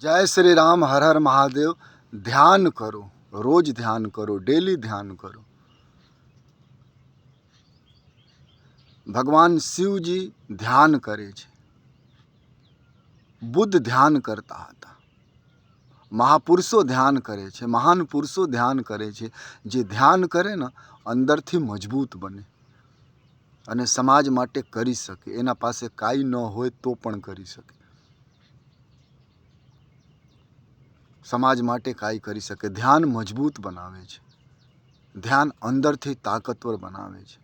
जय श्री राम, हर हर महादेव। ध्यान करो, रोज ध्यान करो, डेली ध्यान करो। भगवान शिव जी ध्यान करे छे, बुद्ध ध्यान करता हता, महापुरुषो ध्यान करे छे, महान पुरुषो ध्यान करे छे। जे ध्यान करे ने अंदरथी मजबूत बने अने समाज माटे करी सके। एना पासे काई न होय तो पण करी सके, समाज माटे काई करी सके। ध्यान मजबूत बनावे छे, ध्यान अंदरथी ताकतवर बनावे छे।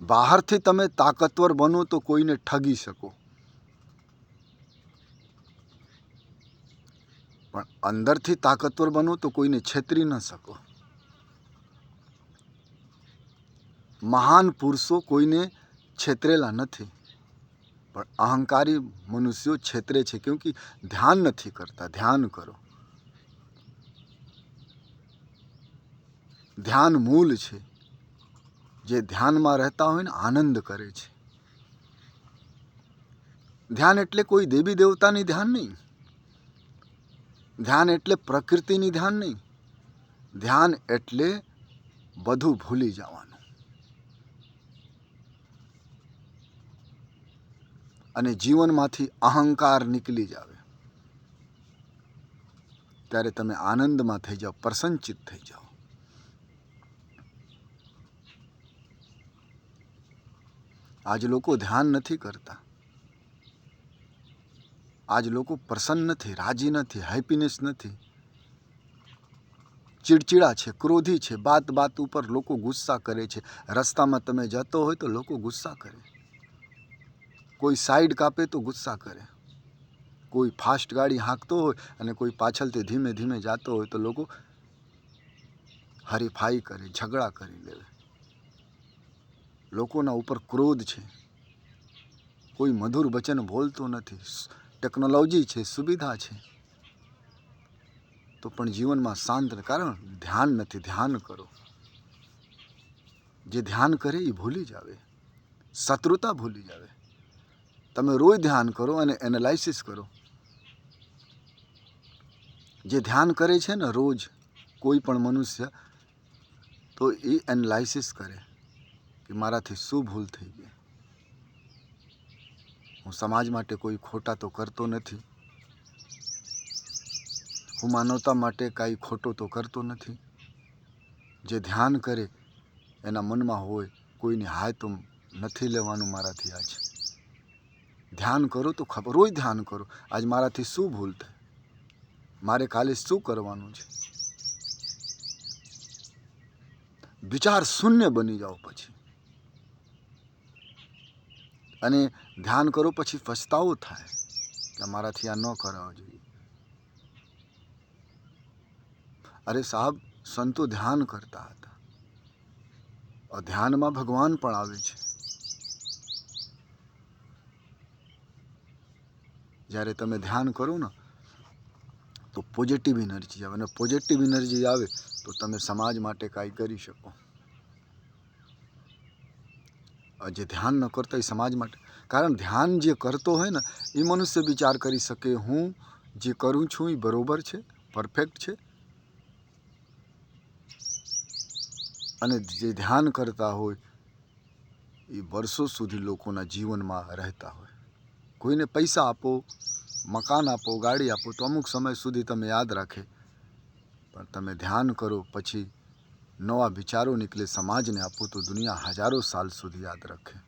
बहारथी तमे ताकतवर बनो तो कोईने ठगी शको, पण अंदरथी ताकतवर बनो तो कोईने छेतरी न शको। महान पुरुषो कोईने छेतरेला नथी, पण अहंकारी मनुष्यो छेतरे छे, क्योंकि ध्यान नथी करता। ध्यान करो, ध्यान मूल छे। जे ध्यान में रहता होय ने आनंद करे छे। ध्यान एटले कोई देवी देवतानी ध्यान नहीं, ध्यान एटले प्रकृतिनी ध्यान नहीं, ध्यान एटले बधु भूली जवानुं अने जीवनमांथी अहंकार निकली जावे, त्यारे तमे आनंदमां थई जाओ, प्रसन्नचित थई जाओ। आज लोको ध्यान नहीं करता, आज लोको प्रसन्न नहीं, राजी नहीं, हेपीनेस नहीं, चिड़चिड़ा छे, क्रोधी छे। बात बात पर लोको गुस्सा करे छे। रस्ता में तमे जतो होय तो लोको गुस्सा करे, कोई साइड कापे तो गुस्सा करे, कोई फास्ट गाड़ी हाँकतो होय अने कोई पाछळथी धीमे धीमे जातो होय तो लोको हरीफाई करे, झगड़ा करी लेवे। लोकोना उपर क्रोध छे, कोई मधुर वचन बोलतो नथी। टेक्नोलॉजी छे, सुविधा छे, तो पण जीवन में शांत न, कारण ध्यान नथी। ध्यान करो, जे ध्यान करे ए भूली जावे, शत्रुता भूली जावे। तमे रोज ध्यान करो अने एनालाइसिस करो। जे ध्यान करे छे ने रोज कोई पण मनुष्य, तो ए एनालाइसिस करे कि माराथी शुं भूल थई गई, हूँ समाज माटे कोई खोटा तो करतो नथी, हूँ मानवता माटे काई खोटो तो करतो नथी। जे ध्यान करे एना मन में होय कोईनी हाय तो नथी लेवानुं माराथी। आज ध्यान करो तो खबर, रोज ध्यान करो, आज माराथी शुं भूल थई, मारे काले शुं करवानुं छे। विचार शून्य बनी जाओ पछी, अने ध्यान करो पछी पछतावो थाय कि माराथी आ न करावुं जोईए। अरे साहब, संतो ध्यान करता हता, और ध्यान में भगवान पण आवे छे। ज्यारे तमे ध्यान करो न तो पॉजिटिव एनर्जी आवे, ने पॉजिटिव एनर्जी आवे तो तमे समाज माटे काई करी शको। जे ध्यान न करता ए समाज माटे, कारण ध्यान जे करतो होय ने ए मनुष्य विचार करी सके, हूँ जे करूँ छूँ ए बरोबर छे, परफेक्ट छे। अने जे ध्यान करता होय ए वर्षों सुधी लोकोना जीवन में रहता होय। कोईने पैसा आपो, मकान आपो, गाड़ी आपो तो अमुक समय सुधी तमे याद राखे, पण तमे ध्यान करो पछी नवा विचारों निकले, समाज ने आपो तो दुनिया हजारों साल सुधी याद रखे।